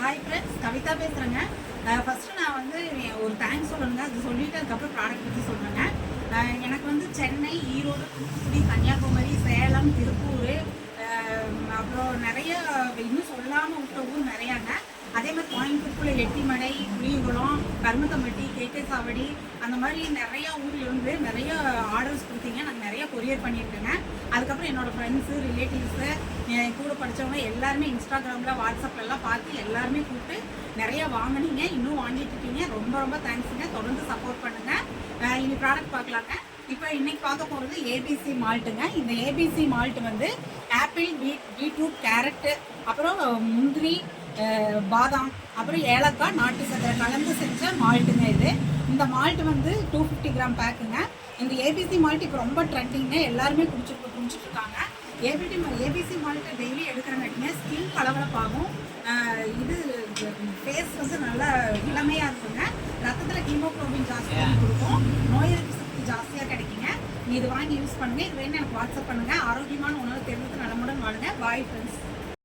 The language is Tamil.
ஹாய் ஃப்ரெண்ட்ஸ், கவிதா பேசுகிறேங்க. ஃபஸ்ட்டு நான் வந்து ஒரு தேங்க்ஸ் சொல்லணுங்க. அது சொல்லிவிட்டு அதுக்கப்புறம் ப்ராடக்ட் பற்றி சொல்கிறேங்க. எனக்கு வந்து சென்னை, ஈரோடு, தூத்துக்குடி, கன்னியாகுமரி, சேலம், திருப்பூர், அப்புறம் நிறைய இன்னும் சொல்லாமல் விட்ட ஊர் நிறையாங்க. அதே மாதிரி கோயம்புத்தூருக்குள்ள எட்டிமடை, புளியங்குளம், கருமத்தம்பட்டி, கேகே சாவடி, அந்த மாதிரி நிறையா ஊர்லேருந்து நிறைய ஆர்டர்ஸ் கொடுத்தீங்க. நாங்கள் நிறைய கொரியர் பண்ணியிருக்கேங்க. அதுக்கப்புறம் என்னோடய ஃப்ரெண்ட்ஸு, ரிலேட்டிவ்ஸு, என் கூட படித்தவங்க எல்லாருமே இன்ஸ்டாகிராமில், வாட்ஸ்அப்லலாம் பார்த்து எல்லாருமே கூப்பிட்டு நிறையா வாங்கினீங்க. இன்னும் வாங்கிட்டு இருக்கீங்க. ரொம்ப ரொம்ப தேங்க்ஸுங்க. தொடர்ந்து சப்போர்ட் பண்ணுங்கள். இனி ப்ராடக்ட் பார்க்கலாங்க. இப்போ இன்றைக்கி பார்க்க போகிறது ஏபிசி மால்ட்டுங்க. இந்த ஏபிசி மால்ட் வந்து ஆப்பிள், பீட்ரூட், கேரட்டு, அப்புறம் முந்திரி, பாதாம், அப்புறம் ஏலக்காய், நாட்டு சக்கரை கலந்து செஞ்ச மால்ட்டுங்க இது. இந்த மால்ட் வந்து 250 கிராம் பேக்குங்க. இந்த ஏபிசி மால்ட் இப்போ ரொம்ப ட்ரெண்டிங்க. எல்லாருமே குடிச்சிட்ருக்காங்க. ஏபிசி மால்ட் டெய்லி எடுக்கிறங்காட்டிங்க ஸ்கின் பளபளப்பாகும். இது ஃபேஸ் வந்து நல்லா இளமையாக இருக்குங்க. ரத்தத்தில் ஹீமோக்ளோபின் ஜாஸ்தியாக கொடுக்கும். நோய் எதிர்ப்பு சக்தி ஜாஸ்தியாக கிடைக்குங்க. இது வாங்கி யூஸ் பண்ணுங்கள். இது வேணும் எனக்கு வாட்ஸ்அப் பண்ணுங்கள். ஆரோக்கியமான உணவு தேர்வுக்கு நலமுடன் வாழுங்க. Bye friends.